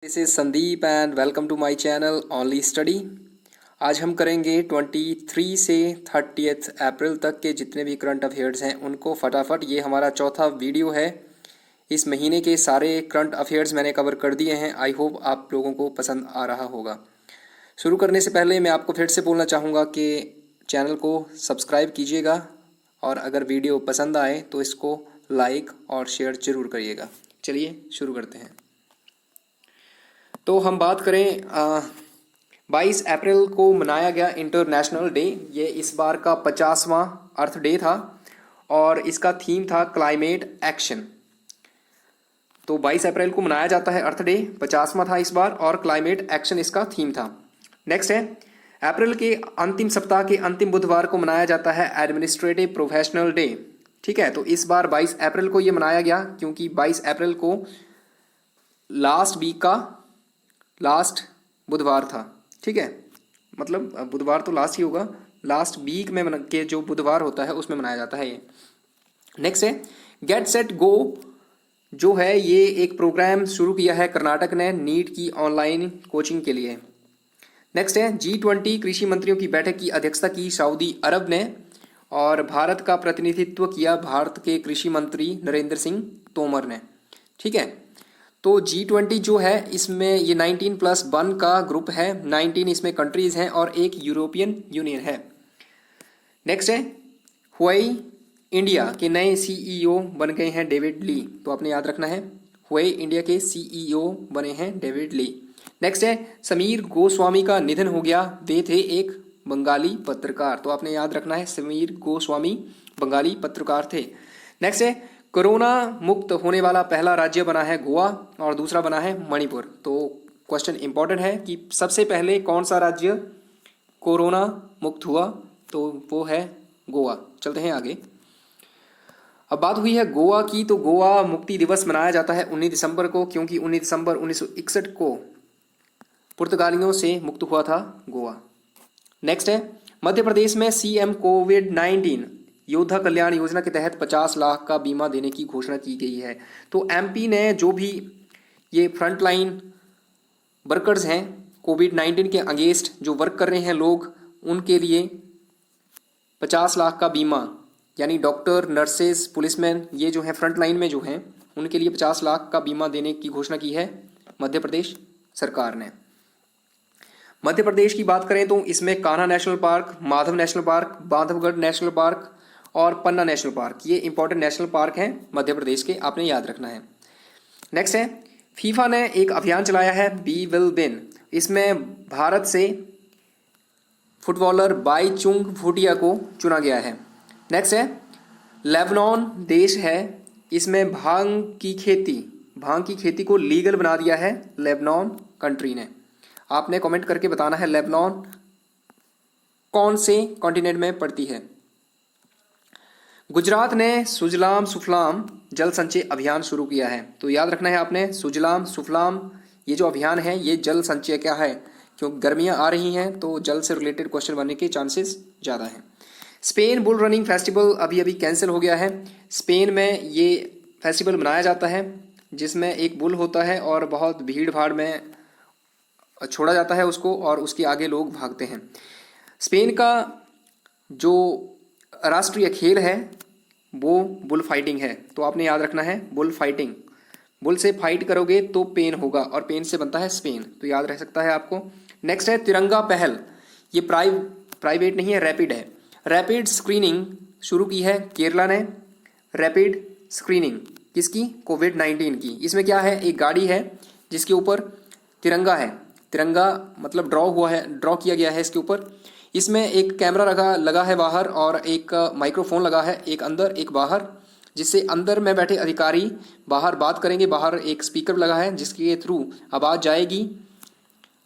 This is Sandeep and welcome to my channel only study. आज हम करेंगे 23 से 30 अप्रैल तक के जितने भी करंट अफेयर्स हैं उनको फटाफट। ये हमारा चौथा वीडियो है। इस महीने के सारे करंट अफेयर्स मैंने कवर कर दिए हैं। आई होप आप लोगों को पसंद आ रहा होगा। शुरू करने से पहले मैं आपको फिर से बोलना चाहूँगा कि चैनल को सब्सक्राइब कीजिएगा और अगर वीडियो पसंद आए तो इसको लाइक और शेयर ज़रूर करिएगा। चलिए शुरू करते हैं। तो हम बात करें 22 अप्रैल को मनाया गया इंटरनेशनल डे। ये इस बार का 50वां अर्थ डे था और इसका थीम था क्लाइमेट एक्शन। तो 22 अप्रैल को मनाया जाता है अर्थ डे, 50वां था इस बार और क्लाइमेट एक्शन इसका थीम था। नेक्स्ट है अप्रैल के अंतिम सप्ताह के अंतिम बुधवार को मनाया जाता है एडमिनिस्ट्रेटिव प्रोफेशनल डे। ठीक है, तो इस बार 22 अप्रैल को ये मनाया गया क्योंकि 22 अप्रैल को लास्ट वीक का लास्ट बुधवार था। ठीक है, मतलब बुधवार तो लास्ट ही होगा, लास्ट वीक में के जो बुधवार होता है उसमें मनाया जाता है ये। नेक्स्ट है गेट सेट गो, जो है ये एक प्रोग्राम शुरू किया है कर्नाटक ने नीट की ऑनलाइन कोचिंग के लिए। नेक्स्ट है G20 कृषि मंत्रियों की बैठक की अध्यक्षता की सऊदी अरब ने और भारत का प्रतिनिधित्व किया भारत के कृषि मंत्री नरेंद्र सिंह तोमर ने। ठीक है, तो G20 जो है इसमें ये 19+1 का ग्रुप है, 19 इसमें कंट्रीज हैं और एक यूरोपियन यूनियन है। नेक्स्ट है हुआई इंडिया के नए सीईओ बन गए हैं डेविड ली। तो आपने याद रखना है हुआई इंडिया के सीईओ बने हैं डेविड ली। नेक्स्ट है समीर गोस्वामी का निधन हो गया, वे थे एक बंगाली पत्रकार। तो आपने याद रखना है समीर गोस्वामी बंगाली पत्रकार थे। नेक्स्ट है कोरोना मुक्त होने वाला पहला राज्य बना है गोवा और दूसरा बना है मणिपुर। तो क्वेश्चन इंपॉर्टेंट है कि सबसे पहले कौन सा राज्य कोरोना मुक्त हुआ, तो वो है गोवा। चलते हैं आगे। अब बात हुई है गोवा की, तो गोवा मुक्ति दिवस मनाया जाता है 19 दिसंबर को क्योंकि 19 दिसंबर 1961 को पुर्तगालियों से मुक्त हुआ था गोवा। नेक्स्ट है मध्य प्रदेश में सीएम कोविड-19 योद्धा कल्याण योजना के तहत 50 लाख का बीमा देने की घोषणा की गई है। तो एमपी ने जो भी ये फ्रंटलाइन वर्कर्स हैं कोविड-19 के अगेंस्ट जो वर्क कर रहे हैं लोग, उनके लिए 50 लाख का बीमा, यानी डॉक्टर, नर्सेज, पुलिसमैन, ये जो हैं फ्रंट लाइन में जो हैं उनके लिए 50 लाख का बीमा देने की घोषणा की है मध्य प्रदेश सरकार ने। मध्य प्रदेश की बात करें तो इसमें Kanha national park, Madhav national park, Bandhavgarh national park और पन्ना नेशनल पार्क, ये इंपॉर्टेंट नेशनल पार्क हैं मध्य प्रदेश के, आपने याद रखना है। नेक्स्ट है फीफा ने एक अभियान चलाया है बी विल विन। इसमें भारत से फुटबॉलर बाईचुंग भूटिया को चुना गया है। नेक्स्ट है लेबनान देश है, इसमें भांग की खेती को लीगल बना दिया है लेबनान कंट्री ने। आपने कमेंट करके बताना है लेबनान कौन से कॉन्टिनेंट में पड़ती है। गुजरात ने सुजलाम सुफलाम जल संचय अभियान शुरू किया है। तो याद रखना है आपने सुजलाम सुफलाम, ये जो अभियान है ये जल संचय क्या है, क्योंकि गर्मियां आ रही हैं तो जल से रिलेटेड क्वेश्चन बनने के चांसेस ज़्यादा हैं। स्पेन बुल रनिंग फेस्टिवल अभी अभी कैंसिल हो गया है। स्पेन में ये फेस्टिवल मनाया जाता है जिसमें एक बुल होता है और बहुत भीड़ भाड़ में छोड़ा जाता है उसको और उसके आगे लोग भागते हैं। स्पेन का जो राष्ट्रीय खेल है वो बुल फाइटिंग है। तो आपने याद रखना है बुल फाइटिंग, बुल से फाइट करोगे तो पेन होगा और पेन से बनता है स्पेन, तो याद रह सकता है आपको। नेक्स्ट है तिरंगा पहल, ये प्राइवेट नहीं है, रैपिड है। रैपिड स्क्रीनिंग शुरू की है केरला ने। रैपिड स्क्रीनिंग किसकी, कोविड-19 की। इसमें क्या है, एक गाड़ी है जिसके ऊपर तिरंगा है, तिरंगा मतलब ड्रॉ किया गया है इसके ऊपर। इसमें एक कैमरा लगा है बाहर और एक माइक्रोफोन लगा है, एक अंदर एक बाहर, जिससे अंदर में बैठे अधिकारी बाहर बात करेंगे। बाहर एक स्पीकर लगा है जिसके थ्रू आवाज़ जाएगी,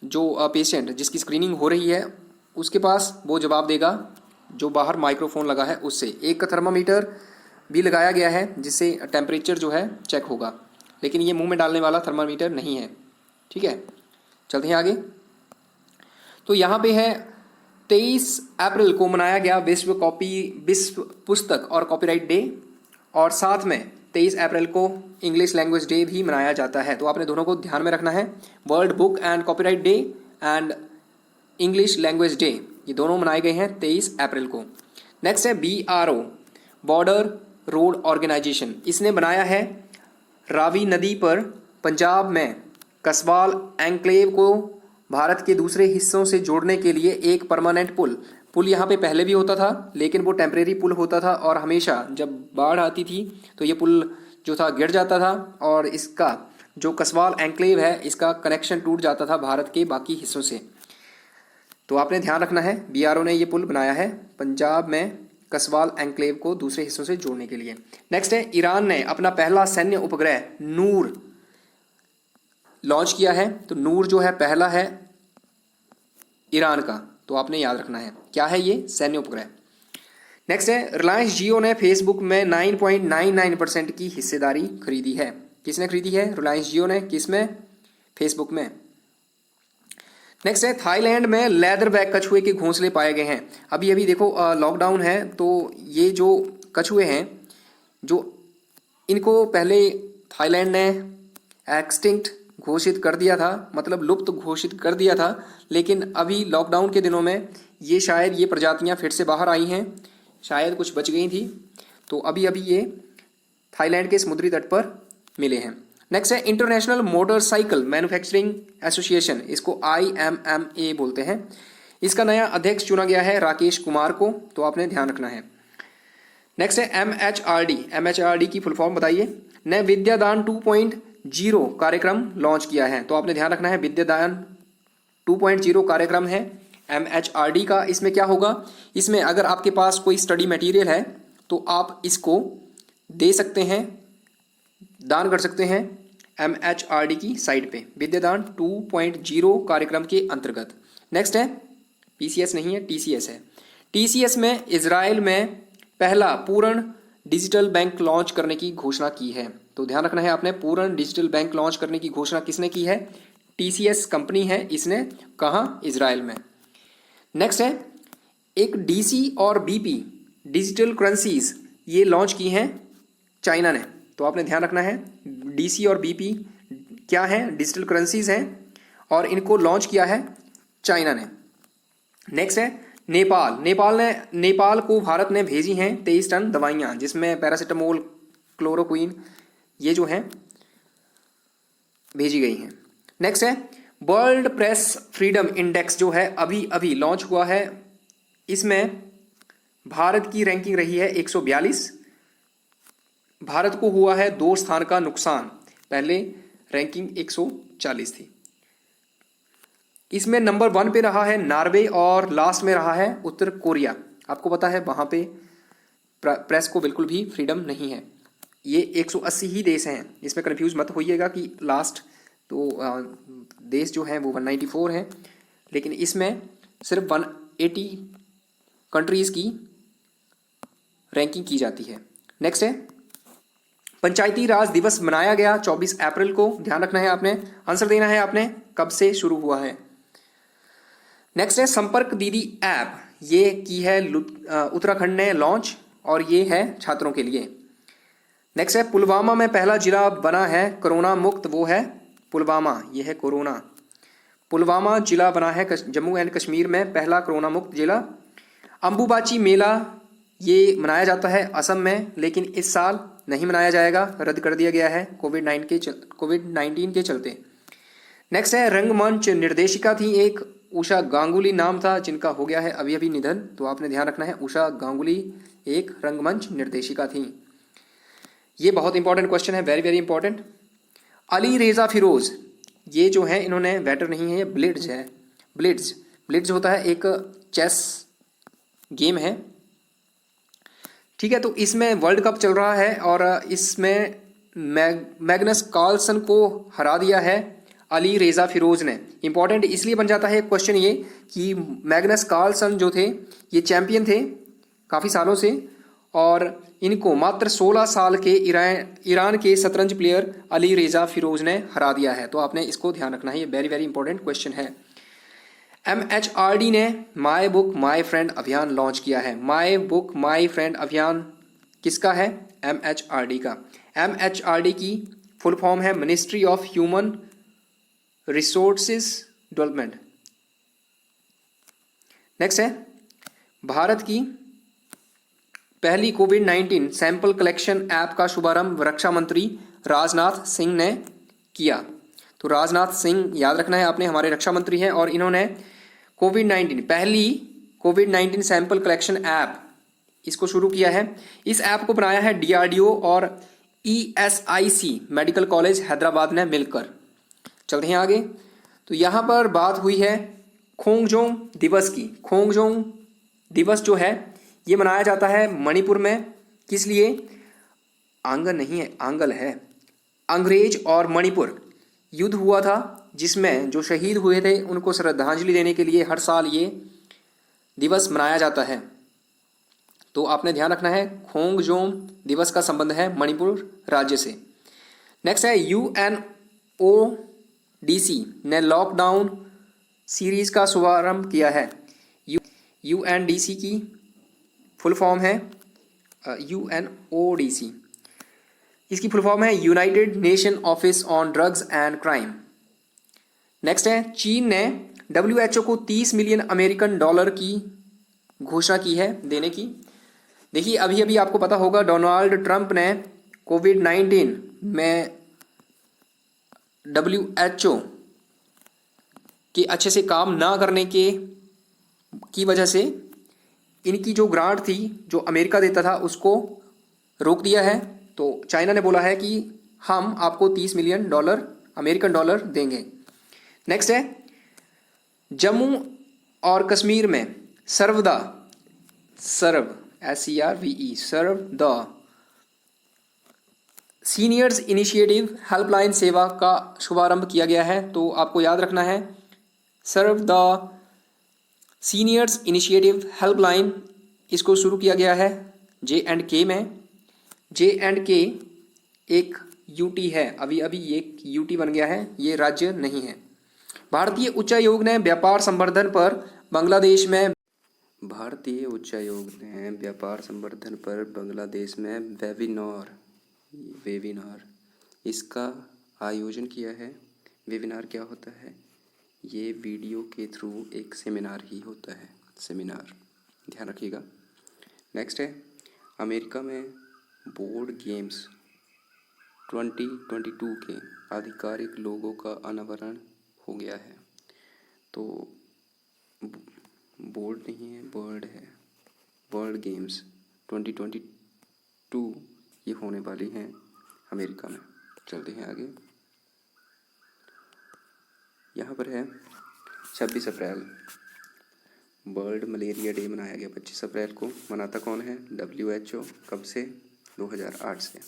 जो पेशेंट जिसकी स्क्रीनिंग हो रही है उसके पास वो जवाब देगा जो बाहर माइक्रोफोन लगा है उससे। एक थर्मामीटर भी लगाया गया है जिससे टेम्परेचर जो है चेक होगा, लेकिन ये मुंह में डालने वाला थर्मामीटर नहीं है। ठीक है, चलते हैं आगे। तो यहाँ पे है 23 अप्रैल को मनाया गया विश्व पुस्तक और कॉपीराइट डे और साथ में 23 अप्रैल को इंग्लिश लैंग्वेज डे भी मनाया जाता है। तो आपने दोनों को ध्यान में रखना है, world book and copyright day and English language day, ये दोनों मनाए गए हैं 23 अप्रैल को। नेक्स्ट है BRO, बॉर्डर रोड ऑर्गेनाइजेशन। इसने बनाया है रावी नदी पर पंजाब में कसवाल एन्क्लेव को भारत के दूसरे हिस्सों से जोड़ने के लिए एक परमानेंट पुल यहाँ पे पहले भी होता था, लेकिन वो टेम्परेरी पुल होता था और हमेशा जब बाढ़ आती थी तो ये पुल जो था गिर जाता था और इसका जो कसवाल एन्क्लेव है इसका कनेक्शन टूट जाता था भारत के बाकी हिस्सों से। तो आपने ध्यान रखना है, BRO ने ये पुल बनाया है पंजाब में कसवाल एन्क्लेव को दूसरे हिस्सों से जोड़ने के लिए। नेक्स्ट है ईरान ने अपना पहला सैन्य उपग्रह नूर लॉन्च किया है। तो नूर जो है पहला है ईरान का, तो आपने याद रखना है क्या है ये सैन्य उपग्रह। नेक्स्ट है रिलायंस जियो ने फेसबुक में 9.99% की हिस्सेदारी खरीदी है। किसने खरीदी है? रिलायंस जियो ने। किसमें? फेसबुक में। नेक्स्ट है थाईलैंड में लेदर बैग कछुए के घोंसले पाए गए हैं। अभी अभी देखो लॉकडाउन है तो ये जो कछुए हैं जो इनको पहले थाईलैंड ने एक्सटिंक्ट घोषित कर दिया था, मतलब लुप्त घोषित कर दिया था, लेकिन अभी लॉकडाउन के दिनों में ये शायद ये प्रजातियां फिर से बाहर आई हैं, शायद कुछ बच गई थी, तो अभी अभी ये थाईलैंड के समुद्री तट पर मिले हैं। नेक्स्ट है इंटरनेशनल मोटरसाइकिल मैन्युफैक्चरिंग एसोसिएशन, इसको IMMA बोलते हैं। इसका नया अध्यक्ष चुना गया है राकेश कुमार को, तो आपने ध्यान रखना है। नेक्स्ट है MHRD की फुल फॉर्म बताइए। ने विद्यादान 2.0 कार्यक्रम लॉन्च किया है, तो आपने ध्यान रखना है विद्यादान 2.0 कार्यक्रम है MHRD का। इसमें क्या होगा? इसमें अगर आपके पास कोई स्टडी मटेरियल है तो आप इसको दे सकते हैं, दान कर सकते हैं MHRD की साइट पे, विद्यादान 2.0 कार्यक्रम के अंतर्गत। नेक्स्ट है PCS नहीं है, TCS है। TCS में इजराइल में पहला पूर्ण डिजिटल बैंक लॉन्च करने की घोषणा की है, तो ध्यान रखना है आपने, पूर्ण डिजिटल बैंक लॉन्च करने की घोषणा किसने की है? TCS कंपनी है, इसने कहाँ? इजराइल में। नेक्स्ट है एक DC और BP डिजिटल करेंसीज ये लॉन्च की हैं चाइना ने, तो आपने ध्यान रखना है DC और BP क्या है? डिजिटल करेंसीज हैं और इनको लॉन्च किया है चाइना ने। नेक्स्ट है नेपाल को भारत ने भेजी हैं 23 टन दवाइयाँ, जिसमें पैरासीटामोल, क्लोरोक्वीन ये जो हैं भेजी गई हैं। नेक्स्ट है वर्ल्ड प्रेस फ्रीडम इंडेक्स जो है अभी अभी लॉन्च हुआ है, इसमें भारत की रैंकिंग रही है 142। भारत को हुआ है 2 स्थान का नुकसान, पहले रैंकिंग 140 थी। इसमें नंबर 1 पे रहा है नॉर्वे और लास्ट में रहा है उत्तर कोरिया। आपको पता है वहाँ पे प्रेस को बिल्कुल भी फ्रीडम नहीं है। ये 180 ही देश हैं, इसमें कन्फ्यूज मत होइएगा कि लास्ट तो देश जो हैं वो 194 हैं, लेकिन इसमें सिर्फ 180 कंट्रीज़ की रैंकिंग की जाती है। नेक्स्ट है पंचायती राज दिवस मनाया गया 24 अप्रैल को, ध्यान रखना है आपने, आंसर देना है आपने कब से शुरू हुआ है। नेक्स्ट है संपर्क दीदी ऐप, ये की है उत्तराखंड ने लॉन्च और ये है छात्रों के लिए। नेक्स्ट है पुलवामा में पहला जिला बना है कोरोना मुक्त, वो है पुलवामा, ये है कोरोना। पुलवामा जिला बना है जम्मू एंड कश्मीर में पहला कोरोना मुक्त जिला। अंबुबाची मेला ये मनाया जाता है असम में, लेकिन इस साल नहीं मनाया जाएगा, रद्द कर दिया गया है कोविड-19 के चलते। नेक्स्ट है रंगमंच निर्देशिका थी एक, उषा गांगुली नाम था, जिनका हो गया है अभी अभी निधन, तो आपने ध्यान रखना है उषा गांगुली एक रंगमंच निर्देशिका थी। ये बहुत इंपॉर्टेंट क्वेश्चन है, वेरी वेरी इंपॉर्टेंट। अली रेजा फिरोज ये जो है इन्होंने वेटर नहीं है, ये ब्लिट्ज है। ब्लिट्ज होता है एक चेस गेम है, ठीक है। तो इसमें वर्ल्ड कप चल रहा है और इसमें मैग्नस कार्लसन को हरा दिया है अली रेजा फिरोज ने। इंपॉर्टेंट इसलिए बन जाता है क्वेश्चन ये कि मैग्नस कार्लसन जो थे ये चैंपियन थे काफ़ी सालों से, और इनको मात्र 16 साल के ईरान के शतरंज प्लेयर अली रेजा फिरोज ने हरा दिया है, तो आपने इसको ध्यान रखना है, ये वेरी वेरी इंपॉर्टेंट क्वेश्चन है। MHRD ने माई बुक माई फ्रेंड अभियान लॉन्च किया है। माई बुक माई फ्रेंड अभियान किसका है? MHRD का। MHRD की फुल फॉर्म है ministry of human resources development. Next है भारत की पहली कोविड-19 सैंपल कलेक्शन ऐप का शुभारंभ रक्षा मंत्री राजनाथ सिंह ने किया। तो राजनाथ सिंह याद रखना है आपने, हमारे रक्षा मंत्री हैं और इन्होंने पहली कोविड-19 सैंपल कलेक्शन ऐप इसको शुरू किया है। इस ऐप को बनाया है DRDO और ESIC मेडिकल कॉलेज हैदराबाद ने मिलकर। चलते हैं आगे। तो यहाँ पर बात हुई है खोंगजोंग दिवस की। खोंगजोंग दिवस जो है ये मनाया जाता है मणिपुर में। किस लिए? आंगन नहीं है, आंगल है। अंग्रेज और मणिपुर युद्ध हुआ था जिसमें जो शहीद हुए थे उनको श्रद्धांजलि देने के लिए हर साल ये दिवस मनाया जाता है। तो आपने ध्यान रखना है खोंगजोंग दिवस का संबंध है मणिपुर राज्य से। नेक्स्ट है UNODC ने लॉकडाउन सीरीज का शुभारंभ किया है। UNDC की फुल फॉर्म है UNODC। इसकी फुल फॉर्म है United nation office on drugs and crime. Next है चीन ने WHO को 30 मिलियन अमेरिकन डॉलर की घोषणा की है देने की। देखिए अभी अभी आपको पता होगा डोनाल्ड ट्रंप ने कोविड-19 में WHO के अच्छे से काम ना करने की वजह से इनकी जो ग्रांट थी जो अमेरिका देता था उसको रोक दिया है। तो चाइना ने बोला है कि हम आपको 30 मिलियन डॉलर अमेरिकन डॉलर देंगे। नेक्स्ट है जम्मू और कश्मीर में serve the seniors initiative helpline सेवा का शुभारंभ किया गया है। तो आपको याद रखना है serve the seniors initiative helpline इसको शुरू किया गया है J&K में। J&K एक UT है, अभी ये UT बन गया है, ये राज्य नहीं है। भारतीय उच्चायोग ने व्यापार संवर्धन पर बांग्लादेश में वेबिनार इसका आयोजन किया है। वेबिनार क्या होता है? ये वीडियो के थ्रू एक सेमिनार ही होता है, सेमिनार, ध्यान रखिएगा। नेक्स्ट है अमेरिका में बोर्ड गेम्स 2022 के आधिकारिक लोगों का अनावरण हो गया है। तो बोर्ड नहीं है, वर्ल्ड है। वर्ल्ड गेम्स 2022 ये होने वाली हैं अमेरिका में। चलते हैं आगे। यहाँ पर है 26 अप्रैल वर्ल्ड मलेरिया डे मनाया गया। 25 अप्रैल को मनाता कौन है? WHO। कब से? 2008 से।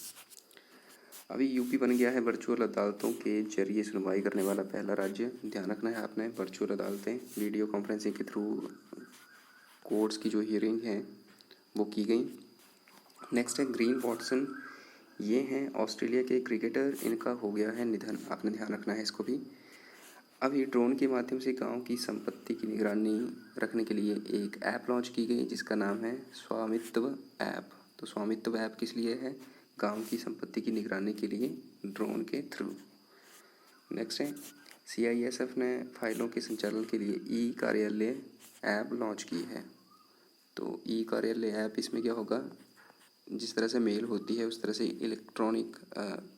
अभी यूपी बन गया है वर्चुअल अदालतों के जरिए सुनवाई करने वाला पहला राज्य। ध्यान रखना है आपने, वर्चुअल अदालतें वीडियो कॉन्फ्रेंसिंग के थ्रू कोर्ट्स की जो हियरिंग है वो की गई। नेक्स्ट है ग्रीन वॉटसन, ये हैं ऑस्ट्रेलिया के क्रिकेटर, इनका हो गया है निधन। आपने ध्यान रखना है इसको भी। अभी ड्रोन के माध्यम से गांव की संपत्ति की निगरानी रखने के लिए एक ऐप लॉन्च की गई जिसका नाम है स्वामित्व ऐप। तो स्वामित्व ऐप किस लिए है? गांव की संपत्ति की निगरानी के लिए ड्रोन के थ्रू। नेक्स्ट है CISF ने फाइलों के संचालन के लिए ई कार्यालय ऐप लॉन्च की है। तो ई कार्यालय ऐप, इसमें क्या होगा, जिस तरह से मेल होती है उस तरह से इलेक्ट्रॉनिक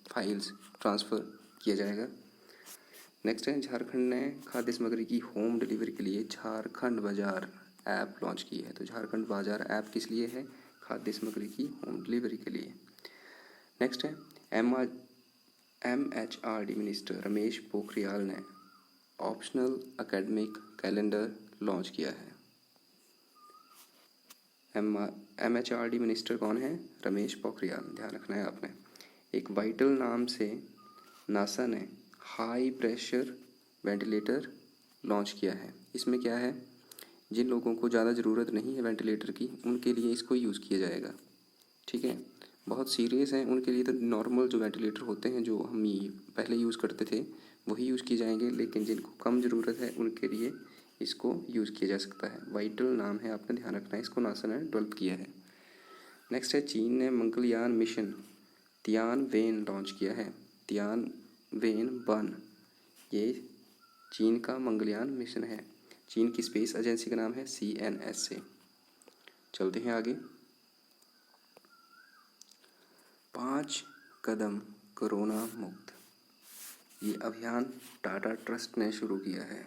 फाइल्स ट्रांसफ़र किया जाएगा। नेक्स्ट है झारखंड ने खाद्य सामग्री की होम डिलीवरी के लिए झारखंड बाजार ऐप लॉन्च की है। तो झारखंड बाजार ऐप किस लिए है? खाद्य सामग्री की होम डिलीवरी के लिए। नेक्स्ट है MHRD मिनिस्टर रमेश पोखरियाल ने ऑप्शनल एकेडमिक कैलेंडर लॉन्च किया है। MHRD मिनिस्टर कौन है? रमेश पोखरियाल, ध्यान रखना है आपने। एक वाइटल नाम से नासा ने हाई प्रेशर वेंटिलेटर लॉन्च किया है। इसमें क्या है, जिन लोगों को ज़्यादा ज़रूरत नहीं है वेंटिलेटर की उनके लिए इसको यूज़ किया जाएगा। ठीक है, बहुत सीरियस हैं उनके लिए तो नॉर्मल जो वेंटिलेटर होते हैं जो हम पहले यूज़ करते थे वही यूज़ किए जाएंगे, लेकिन जिनको कम ज़रूरत है उनके लिए इसको यूज़ किया जा सकता है। वाइटल नाम है, आपने ध्यान रखना है, इसको नासा ने डेवलप किया है। नेक्स्ट है चीन ने मंगलयान मिशन तियानवेन लॉन्च किया है। तियानवेन-1 ये चीन का मंगलयान मिशन है। चीन की स्पेस एजेंसी का नाम है CNSA। चलते हैं आगे। 5 कदम कोरोना मुक्त, ये अभियान टाटा ट्रस्ट ने शुरू किया है।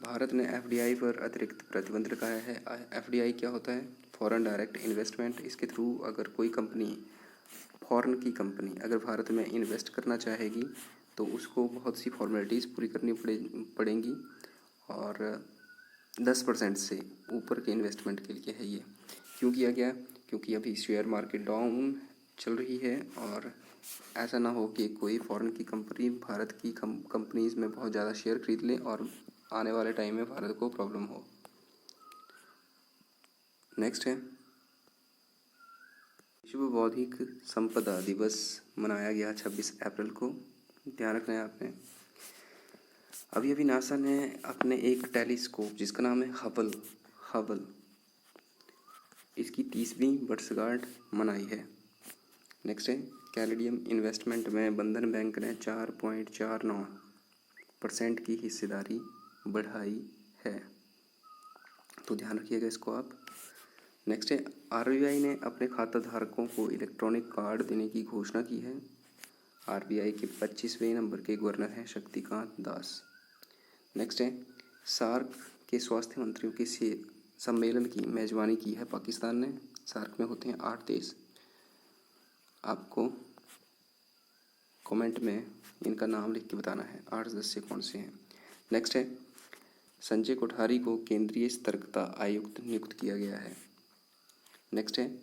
भारत ने FDI पर अतिरिक्त प्रतिबंध लगाया है। FDI क्या होता है? Foreign direct investment. इसके थ्रू अगर कोई कंपनी, फॉरेन की कंपनी अगर भारत में इन्वेस्ट करना चाहेगी तो उसको बहुत सी फॉर्मेलिटीज़ पूरी करनी पड़ेंगी और 10% से ऊपर के इन्वेस्टमेंट के लिए है ये। क्यों किया गया? क्योंकि अभी शेयर मार्केट डाउन चल रही है और ऐसा ना हो कि कोई फॉरेन की कंपनी भारत की कंपनीज़ में बहुत ज़्यादा शेयर खरीद ले और आने वाले टाइम में भारत को प्रॉब्लम हो। नेक्स्ट है, विश्व बौद्धिक संपदा दिवस मनाया गया 26 अप्रैल को। ध्यान रखना है आपने। अभी नासा ने अपने एक टेलीस्कोप जिसका नाम है हबल इसकी 30वीं वर्षगांठ मनाई है। नेक्स्ट है, कैनेडियन इन्वेस्टमेंट में बंधन बैंक ने 4.49% की हिस्सेदारी बढ़ाई है, तो ध्यान रखिएगा इसको आप। नेक्स्ट है, RBI ने अपने खाता धारकों को इलेक्ट्रॉनिक कार्ड देने की घोषणा की है। RBI के 25वें नंबर के गवर्नर हैं शक्तिकांत दास। नेक्स्ट है, सार्क के स्वास्थ्य मंत्रियों के सम्मेलन की मेजबानी की है पाकिस्तान ने। सार्क में होते हैं 8 देश। आपको कमेंट में इनका नाम लिख के बताना है 8 सदस्य कौन से हैं। नेक्स्ट है, संजय कोठारी को केंद्रीय सतर्कता आयुक्त नियुक्त किया गया है। नेक्स्ट है,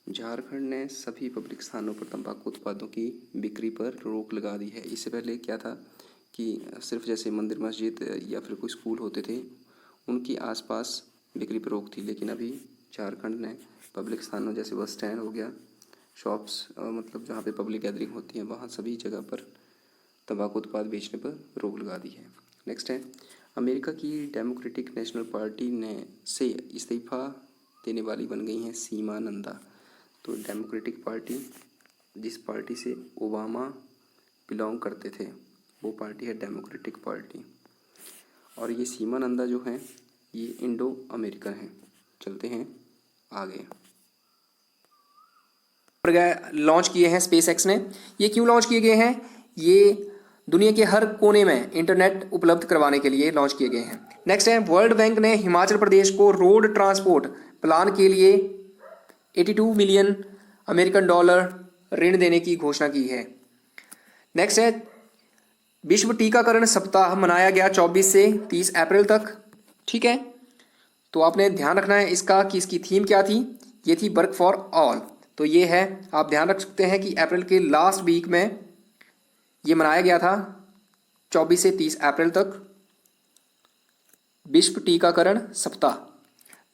झारखंड ने सभी पब्लिक स्थानों पर तंबाकू उत्पादों की बिक्री पर रोक लगा दी है। इससे पहले क्या था कि सिर्फ जैसे मंदिर मस्जिद या फिर कोई स्कूल होते थे उनकी आसपास बिक्री पर रोक थी, लेकिन अभी झारखंड ने पब्लिक स्थानों जैसे बस स्टैंड हो गया, शॉप्स मतलब जहाँ पे पब्लिक गैदरिंग होती है वहाँ सभी जगह पर तंबाकू उत्पाद बेचने पर रोक लगा दी है। नेक्स्ट है, अमेरिका की डेमोक्रेटिक नेशनल पार्टी ने से इस्तीफा देने वाली बन गई हैं सीमा नंदा। तो डेमोक्रेटिक पार्टी, जिस पार्टी से ओबामा बिलोंग करते थे वो पार्टी है डेमोक्रेटिक पार्टी, और ये सीमा नंदा जो हैं ये इंडो अमेरिकन हैं। चलते हैं आगे। लॉन्च किए हैं स्पेसएक्स ने। ये क्यों लॉन्च किए गए हैं? ये दुनिया के हर कोने में इंटरनेट उपलब्ध करवाने के लिए लॉन्च किए गए हैं। नेक्स्ट है, वर्ल्ड बैंक ने हिमाचल प्रदेश को रोड ट्रांसपोर्ट प्लान के लिए 82 मिलियन अमेरिकन डॉलर ऋण देने की घोषणा की है। नेक्स्ट है, विश्व टीकाकरण सप्ताह मनाया गया 24 से 30 अप्रैल तक। ठीक है, तो आपने ध्यान रखना है इसका कि इसकी थीम क्या थी। ये थी वर्क फॉर ऑल। तो ये है, आप ध्यान रख सकते हैं कि अप्रैल के लास्ट वीक में ये मनाया गया था 24 से 30 अप्रैल तक विश्व टीकाकरण सप्ताह।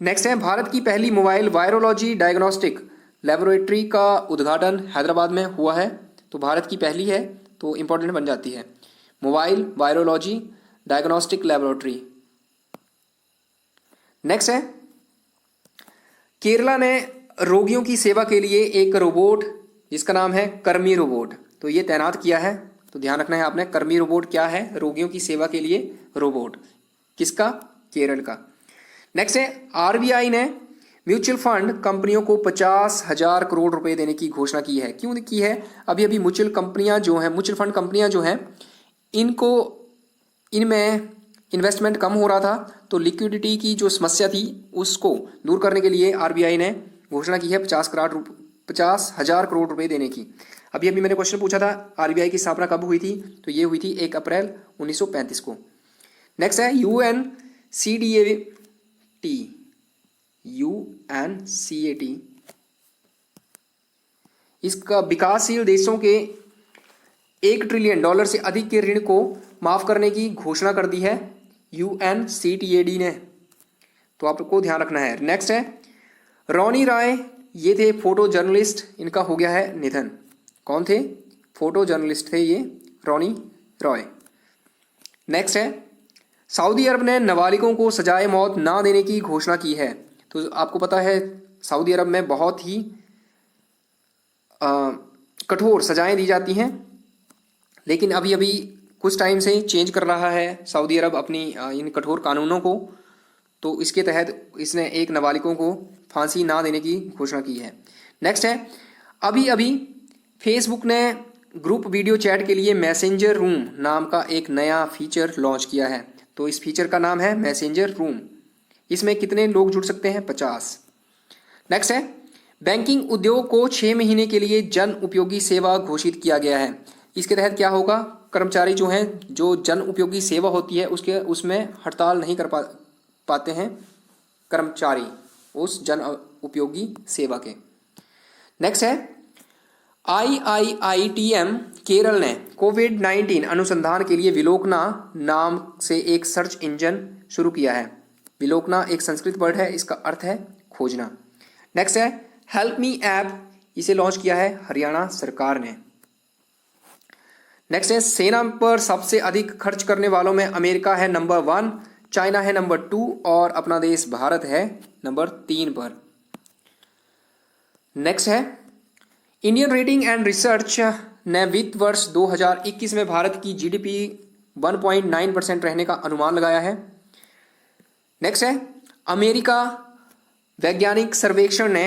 नेक्स्ट है, भारत की पहली मोबाइल वायरोलॉजी डायग्नोस्टिक लेबोरेटरी का उद्घाटन हैदराबाद में हुआ है। तो भारत की पहली है तो इंपॉर्टेंट बन जाती है mobile virology diagnostic laboratory. Next है, केरला ने रोगियों की सेवा के लिए एक रोबोट जिसका नाम है कर्मी रोबोट तो ये तैनात किया है। तो ध्यान रखना है आपने, कर्मी रोबोट क्या है? रोगियों की सेवा के लिए रोबोट। किसका? केरल का। नेक्स्ट है, RBI ने म्यूचुअल फंड कंपनियों को 50,000 करोड़ रुपए देने की घोषणा की है। क्यों की है? अभी म्यूचुअल फंड कंपनियां जो हैं इनमें इन्वेस्टमेंट कम हो रहा था, तो लिक्विडिटी की जो समस्या थी उसको दूर करने के लिए RBI ने घोषणा की है 50,000 करोड़ रुपए देने की। अभी मैंने क्वेश्चन पूछा था RBI की स्थापना कब हुई थी, तो ये हुई थी 1 अप्रैल 1935 को। नेक्स्ट है, UNCTAD इसका विकासशील देशों के $1 ट्रिलियन से अधिक के ऋण को माफ करने की घोषणा कर दी है UNCTAD ने, तो आपको ध्यान रखना है। नेक्स्ट है, रोनी रॉय, ये थे फोटो जर्नलिस्ट, इनका हो गया है निधन। कौन थे? फोटो जर्नलिस्ट थे ये, रोनी रॉय। नेक्स्ट है, सऊदी अरब ने नाबालिगों को सजाए मौत ना देने की घोषणा की है। तो आपको पता है सऊदी अरब में बहुत ही कठोर सजाएं दी जाती हैं। लेकिन अभी अभी कुछ टाइम से चेंज कर रहा है सऊदी अरब अपनी इन कठोर कानूनों को। तो इसके तहत इसने एक नाबालिगों को फांसी ना देने की घोषणा की है। नेक्स्ट है, अभी अभी फेसबुक ने ग्रुप वीडियो चैट के लिए मैसेंजर रूम नाम का एक नया फीचर लॉन्च किया है। तो इस फीचर का नाम है मैसेंजर रूम। इसमें कितने लोग जुड़ सकते हैं? 50। नेक्स्ट है, बैंकिंग उद्योग को 6 महीने के लिए जन उपयोगी सेवा घोषित किया गया है। इसके तहत क्या होगा? कर्मचारी जो हैं, जो जन उपयोगी सेवा होती है उसमें हड़ताल नहीं कर पाते हैं कर्मचारी उस जन उपयोगी सेवा के। नेक्स्ट है, IIITM केरल ने कोविड-19 अनुसंधान के लिए विलोकना नाम से एक सर्च इंजन शुरू किया है। विलोकना एक संस्कृत वर्ड है, इसका अर्थ है खोजना। नेक्स्ट है, हेल्प मी ऐप, इसे लॉन्च किया है हरियाणा सरकार ने। नेक्स्ट है, सेना पर सबसे अधिक खर्च करने वालों में अमेरिका है नंबर 1, चाइना है नंबर 2 और अपना देश भारत है नंबर 3 पर। नेक्स्ट है, इंडियन रेटिंग एंड रिसर्च ने वित्त वर्ष 2021 में भारत की GDP 1.9% रहने का अनुमान लगाया है। नेक्स्ट है, अमेरिका वैज्ञानिक सर्वेक्षण ने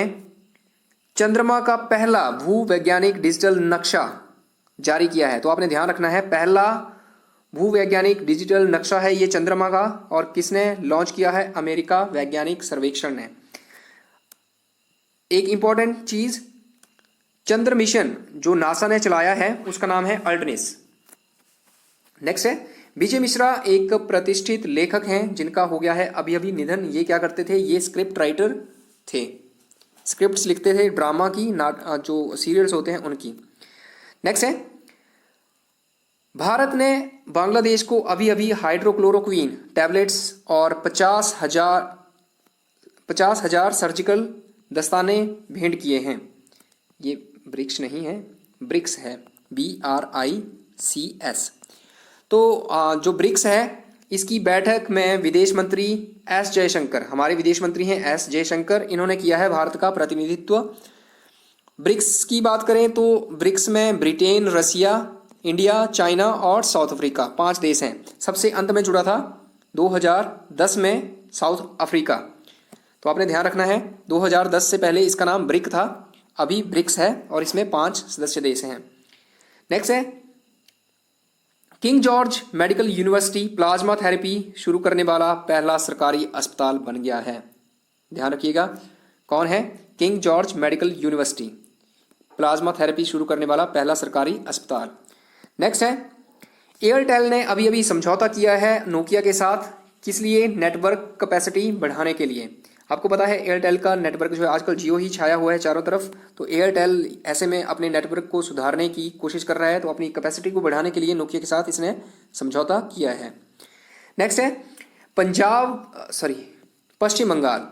चंद्रमा का पहला भूवैज्ञानिक डिजिटल नक्शा जारी किया है। तो आपने ध्यान रखना है, पहला भूवैज्ञानिक डिजिटल नक्शा है ये चंद्रमा का, और किसने लॉन्च किया है? अमेरिका वैज्ञानिक सर्वेक्षण ने। एक इंपॉर्टेंट चीज, चंद्र मिशन जो नासा ने चलाया है उसका नाम है अर्टमिस। नेक्स्ट है, विजय मिश्रा एक प्रतिष्ठित लेखक हैं जिनका हो गया है अभी अभी निधन। ये क्या करते थे? ये स्क्रिप्ट राइटर थे, स्क्रिप्ट्स लिखते थे ड्रामा की, जो सीरियल्स होते हैं उनकी। नेक्स्ट है, भारत ने बांग्लादेश को अभी अभी हाइड्रोक्लोरोक्वीन टैबलेट्स और 50,000 सर्जिकल दस्ताने भेंट किए हैं। ये ब्रिक्स नहीं है, ब्रिक्स है, BRICS। तो जो ब्रिक्स है इसकी बैठक में विदेश मंत्री एस जयशंकर, हमारे विदेश मंत्री हैं एस जयशंकर, इन्होंने किया है भारत का प्रतिनिधित्व। ब्रिक्स की बात करें तो ब्रिक्स में ब्रिटेन, रसिया, इंडिया, चाइना और साउथ अफ्रीका 5 देश हैं। सबसे अंत में जुड़ा था 2010 में साउथ अफ्रीका। तो आपने ध्यान रखना है, 2010 से पहले इसका नाम ब्रिक था, अभी ब्रिक्स है और इसमें 5 सदस्य देश हैं। नेक्स्ट है, king George medical university plasma therapy शुरू करने वाला पहला सरकारी अस्पताल बन गया है। ध्यान रखिएगा, कौन है? King George medical university, plasma therapy शुरू करने वाला पहला सरकारी अस्पताल। नेक्स्ट है, एयरटेल ने अभी अभी समझौता किया है नोकिया के साथ, किस लिए? नेटवर्क कैपेसिटी बढ़ाने के लिए। आपको पता है एयरटेल का नेटवर्क जो है आजकल जियो ही छाया हुआ है चारों तरफ, तो एयरटेल ऐसे में अपने नेटवर्क को सुधारने की कोशिश कर रहा है, तो अपनी कैपेसिटी को बढ़ाने के लिए नोकिया के साथ इसने समझौता किया है। नेक्स्ट है, पश्चिम बंगाल,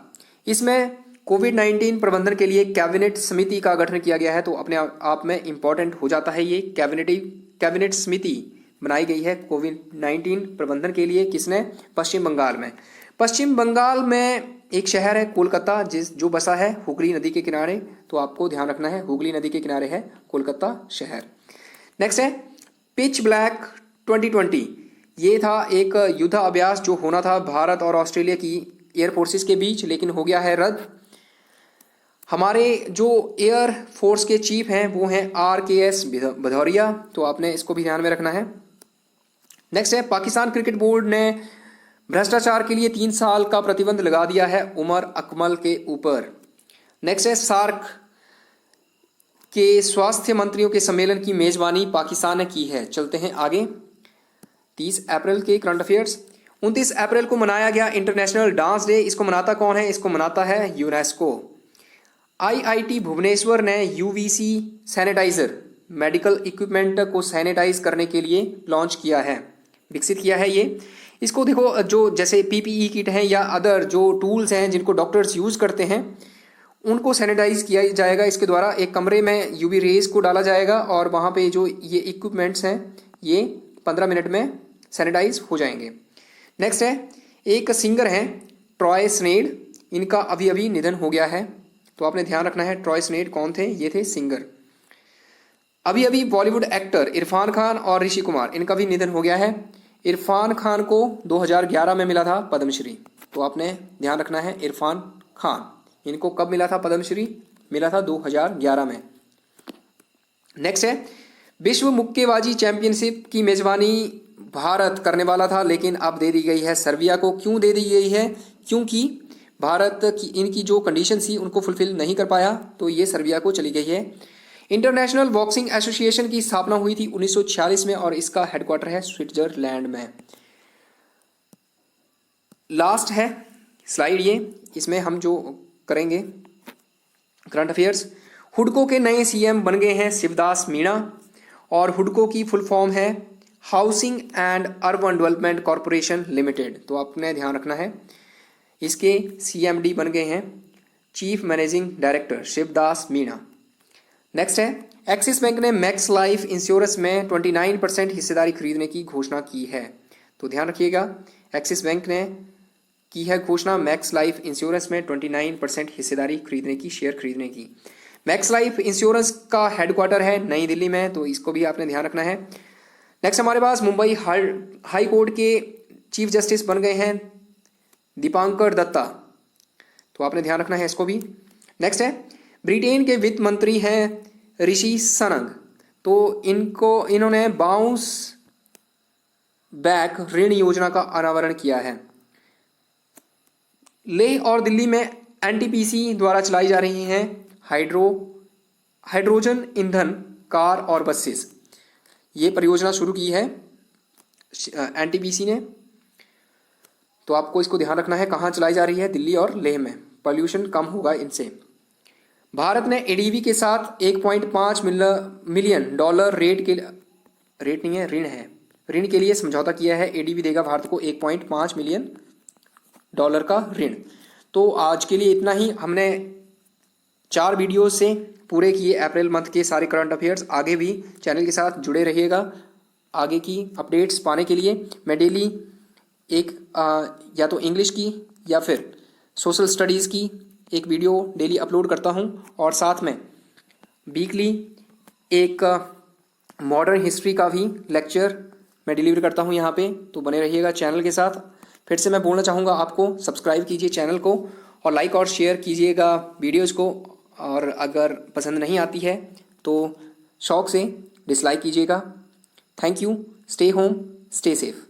इसमें कोविड-19 प्रबंधन के लिए कैबिनेट समिति का गठन किया गया है। तो अपने आप में इंपॉर्टेंट हो जाता है ये, कैबिनेट समिति बनाई गई है कोविड-19 प्रबंधन के लिए। किसने? पश्चिम बंगाल में। पश्चिम बंगाल में एक शहर है कोलकाता, जो बसा है हुगली नदी के किनारे। तो आपको ध्यान रखना है, हुगली नदी के किनारे है कोलकाता शहर। नेक्स्ट है, पिच ब्लैक 2020, ये था एक युद्ध अभ्यास जो होना था भारत और ऑस्ट्रेलिया की एयर फोर्सेस के बीच, लेकिन हो गया है रद्द। हमारे जो एयर फोर्स के चीफ हैं वो हैं RKS भदौरिया, तो आपने इसको भी ध्यान में रखना है। नेक्स्ट है, पाकिस्तान क्रिकेट बोर्ड ने भ्रष्टाचार के लिए 3 साल का प्रतिबंध लगा दिया है उमर अकमल के ऊपर। नेक्स्ट है, सार्क के स्वास्थ्य मंत्रियों के सम्मेलन की मेजबानी पाकिस्तान ने की है। चलते हैं आगे। 30 अप्रैल के करंट अफेयर्स। 29 अप्रैल को मनाया गया इंटरनेशनल डांस डे। इसको मनाता कौन है? इसको मनाता है यूनेस्को। IIT भुवनेश्वर ने UVC सैनिटाइजर मेडिकल इक्विपमेंट को सैनिटाइज करने के लिए लॉन्च किया है, विकसित किया है ये। इसको देखो, जो जैसे PPE किट हैं या अदर जो टूल्स हैं जिनको डॉक्टर्स यूज़ करते हैं उनको सैनिटाइज किया जाएगा इसके द्वारा। एक कमरे में UV रेज को डाला जाएगा और वहाँ पे जो ये इक्विपमेंट्स हैं ये 15 मिनट में सैनिटाइज हो जाएंगे। नेक्स्ट है, एक सिंगर हैं ट्रॉय स्नेड, इनका अभी अभी निधन हो गया है। तो आपने ध्यान रखना है, ट्रॉय स्नेड कौन थे? ये थे सिंगर। अभी अभी बॉलीवुड एक्टर इरफान खान और ऋषि कुमार, इनका भी निधन हो गया है। इरफान खान को 2011 में मिला था पद्मश्री, तो आपने ध्यान रखना है। इरफान खान, इनको कब मिला था पद्मश्री? मिला था 2011 में। नेक्स्ट है, विश्व मुक्केबाजी चैंपियनशिप की मेजबानी भारत करने वाला था, लेकिन अब दे दी गई है सर्बिया को। क्यों दे दी गई है? क्योंकि भारत की इनकी जो कंडीशन थी उनको फुलफिल नहीं कर पाया, तो ये सर्बिया को चली गई है। इंटरनेशनल बॉक्सिंग एसोसिएशन की स्थापना हुई थी 1946 में और इसका हेडक्वार्टर है स्विट्जरलैंड में। लास्ट है स्लाइड ये, इसमें हम जो करेंगे करंट अफेयर्स। हुडको के नए सीएम बन गए हैं शिवदास मीणा, और हुडको की फुल फॉर्म है housing and urban development corporation limited, तो आपने ध्यान रखना है। इसके सीएमडी बन गए हैं chief managing director Shivdas Meena. Next है, एक्सिस बैंक ने मैक्स लाइफ इंश्योरेंस में 29% हिस्सेदारी खरीदने की घोषणा की है, तो ध्यान रखिएगा। एक्सिस बैंक ने की है घोषणा मैक्स लाइफ इंश्योरेंस में 29% हिस्सेदारी खरीदने की, शेयर खरीदने की। मैक्स लाइफ इंश्योरेंस का हेडक्वार्टर है नई दिल्ली में, तो इसको भी आपने ध्यान रखना है। नेक्स्ट हमारे पास मुंबई हाई कोर्ट के चीफ जस्टिस बन गए हैं दीपांकर दत्ता, तो आपने ध्यान रखना है इसको भी। नेक्स्ट है, ब्रिटेन के वित्त मंत्री हैं ऋषि सनक, तो इन्होंने बाउंस बैक ऋण योजना का अनावरण किया है। लेह और दिल्ली में एनटीपीसी द्वारा चलाई जा रही हैं हाइड्रोजन ईंधन कार और बसेस, ये परियोजना शुरू की है एनटीपीसी ने, तो आपको इसको ध्यान रखना है। कहाँ चलाई जा रही है? दिल्ली और लेह में, पॉल्यूशन कम होगा इनसे। भारत ने एडीबी के साथ 1.5 मिलियन डॉलर ऋण के लिए समझौता किया है। एडीबी देगा भारत को 1.5 मिलियन डॉलर का ऋण। तो आज के लिए इतना ही, हमने 4 वीडियो से पूरे किए अप्रैल मंथ के सारे करंट अफेयर्स। आगे भी चैनल के साथ जुड़े रहिएगा। आगे की अपडेट्स पाने के लिए मैं डेली एक या तो इंग्लिश की या फिर सोशल स्टडीज़ की एक वीडियो डेली अपलोड करता हूं, और साथ में वीकली एक मॉडर्न हिस्ट्री का भी लेक्चर मैं डिलीवर करता हूं यहाँ पे, तो बने रहिएगा चैनल के साथ। फिर से मैं बोलना चाहूँगा आपको, सब्सक्राइब कीजिए चैनल को और लाइक और शेयर कीजिएगा वीडियोज़ को, और अगर पसंद नहीं आती है तो शौक से डिसलाइक कीजिएगा। Thank you. Stay home, stay safe.